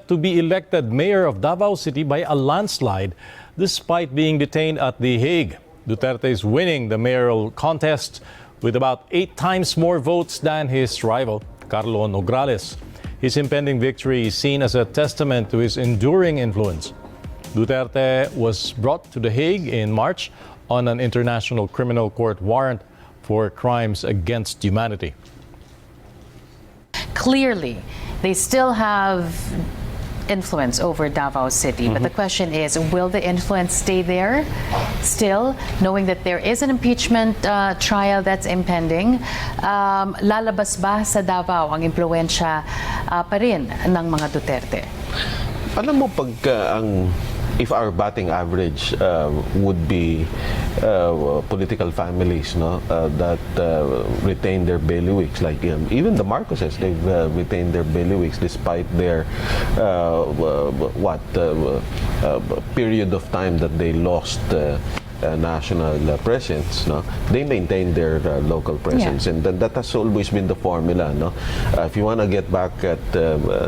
set to be elected mayor of Davao City by a landslide despite being detained at The Hague. Duterte is winning the mayoral contest with about 8 times more votes than his rival, Carlo Nograles. His impending victory is seen as a testament to his enduring influence. Duterte was brought to The Hague in March on an International Criminal Court warrant for crimes against humanity. Clearly, they still have influence over Davao City. But the question is, will the influence stay there still, knowing that there is an impeachment trial that's impending? Lalabas ba sa Davao ang impluensya pa rin ng mga Duterte? Alam mo, if our batting average would be political families, no, that retain their bailiwicks, like even the Marcoses, they've retained their bailiwicks despite their period of time that they lost national presence, no, they maintain their local presence, and that has always been the formula, no. If you want to get back at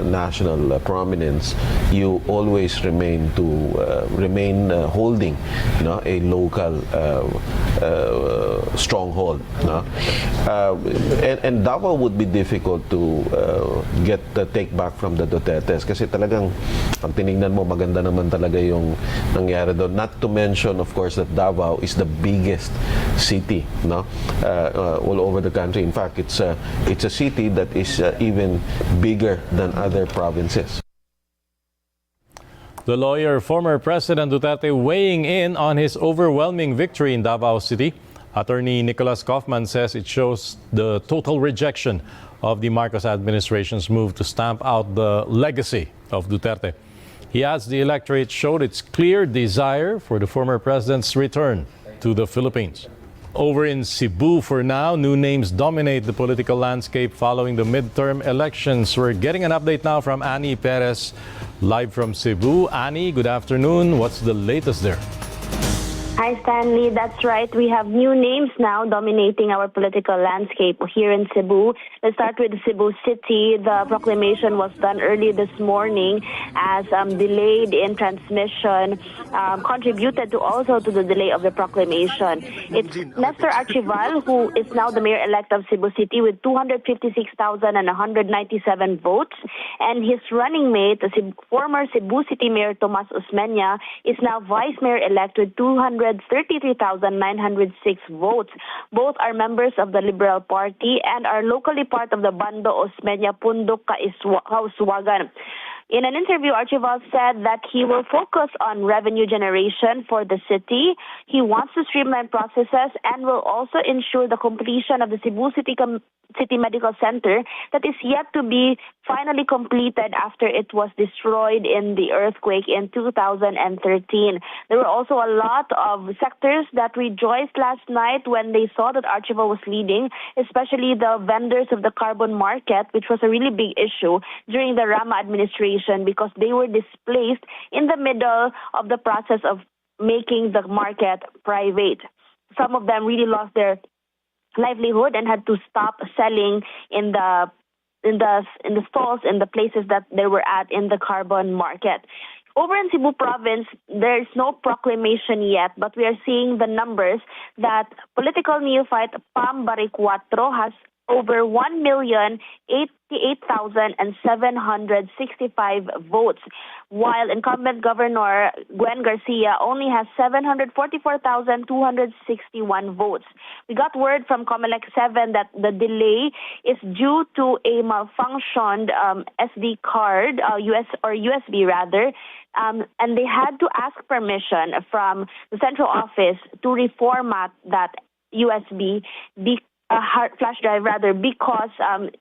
national prominence, you always remain holding, no, a local stronghold, no. And Davao would be difficult to get the take back from the Dutertes kasi talagang pag tinignan mo, maganda naman talaga yung nangyari doon. Not to mention, of course, that Davao is the biggest city, no, all over the country. In fact, it's a city that is even bigger than other provinces. The lawyer, former President Duterte, weighing in on his overwhelming victory in Davao City. Attorney Nicholas Kaufman says it shows the total rejection of the Marcos administration's move to stamp out the legacy of Duterte. He adds the electorate showed its clear desire for the former president's return to the Philippines. Over in Cebu for now, new names dominate the political landscape following the midterm elections. We're getting an update now from Annie Perez, live from Cebu. Annie, good afternoon. What's the latest there? Hi, Stanley. That's right. We have new names now dominating our political landscape here in Cebu. Let's start with Cebu City. The proclamation was done early this morning as delayed in transmission contributed also to the delay of the proclamation. It's Nestor Archival, who is now the mayor-elect of Cebu City with 256,197 votes. And his running mate, the former Cebu City Mayor Tomas Osmeña, is now vice mayor-elect with 233,906 votes. Both are members of the Liberal Party and are locally part of the Bando Osmeña Pundok Kauswagan. In an interview, Archival said that he will focus on revenue generation for the city. He wants to streamline processes and will also ensure the completion of the Cebu City Medical Center that is yet to be finally completed after it was destroyed in the earthquake in 2013. There were also a lot of sectors that rejoiced last night when they saw that Archival was leading, especially the vendors of the carbon market, which was a really big issue during the Rama administration because they were displaced in the middle of the process of making the market private. Some of them really lost their livelihood and had to stop selling in the stalls in the places that they were at in the carbon market. Over in Cebu province, there is no proclamation yet, but we are seeing the numbers that political neophyte Pam Baricuatro has over 1,088,765 votes, while incumbent Governor Gwen Garcia only has 744,261 votes. We got word from Comelec 7 that the delay is due to a malfunctioned SD card, USB rather, and they had to ask permission from the central office to reformat that USB flash drive rather, because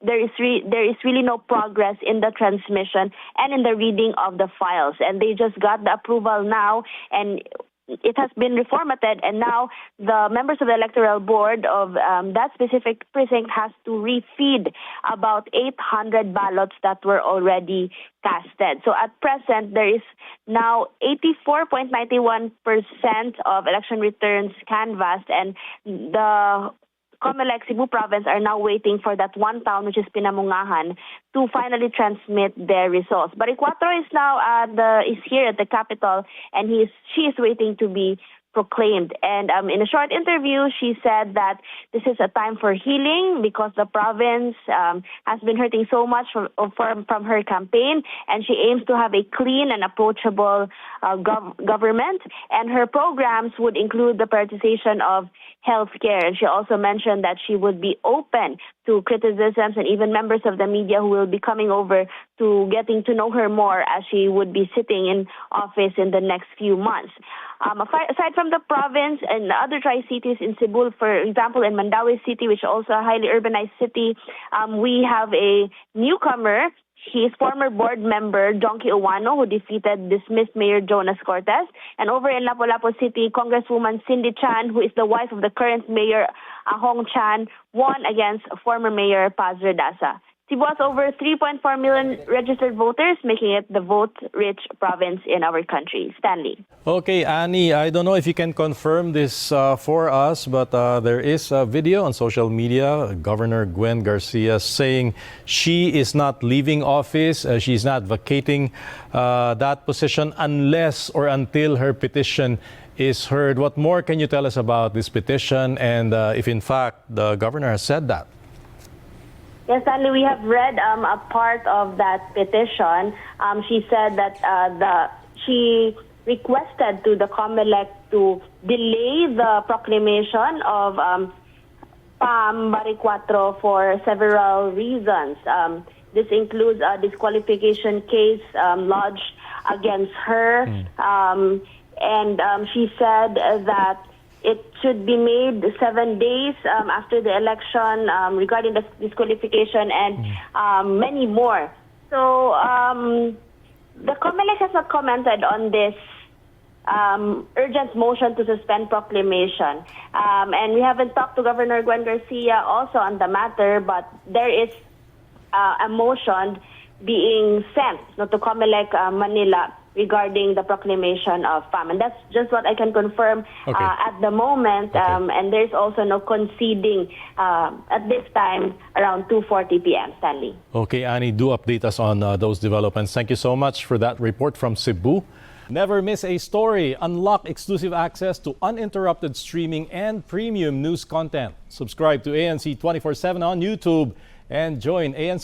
there is really no progress in the transmission and in the reading of the files, and they just got the approval now, and it has been reformatted, and now the members of the electoral board of that specific precinct has to refeed about 800 ballots that were already casted. So at present, there is now 84.91% of election returns canvassed, and the COMELEC Cebu Province are now waiting for that one town, which is Pinamungahan, to finally transmit their results. Baricuatro is now is here at the capital, and she is waiting to be proclaimed. And in a short interview, she said that this is a time for healing because the province has been hurting so much from her campaign, and she aims to have a clean and approachable government. And her programs would include the prioritization of healthcare. And she also mentioned that she would be open to criticisms and even members of the media who will be coming over to getting to know her more as she would be sitting in office in the next few months. Aside from the province and the other tri-cities in Cebu, for example, in Mandaue City, which is also a highly urbanized city, we have a newcomer. He is former board member Jonky Owano, who defeated dismissed Mayor Jonas Cortez. And over in Lapu-Lapu City, Congresswoman Cindy Chan, who is the wife of the current mayor Ahong Chan, won against former Mayor Paz Redasa. Cebu has over 3.4 million registered voters, making it the vote-rich province in our country. Stanley. Okay, Annie, I don't know if you can confirm this for us, but there is a video on social media, Governor Gwen Garcia saying she is not leaving office, she's not vacating that position unless or until her petition is heard. What more can you tell us about this petition and if in fact the governor has said that? Yes, Stanley, we have read a part of that petition. She said that she requested to the COMELEC to delay the proclamation of PAM Baricuatro for several reasons. This includes a disqualification case lodged against her, and she said that it should be made 7 days after the election regarding the disqualification and many more. So the COMELEC has not commented on this urgent motion to suspend proclamation. And we haven't talked to Governor Gwen Garcia also on the matter, but there is a motion being sent to COMELEC Manila regarding the proclamation of PAM. And that's just what I can confirm at the moment. And there's also no conceding at this time around 2:40 p.m. Stanley. Okay, Annie, do update us on those developments. Thank you so much for that report from Cebu. Never miss a story. Unlock exclusive access to uninterrupted streaming and premium news content. Subscribe to ANC 24/7 on YouTube and join ANC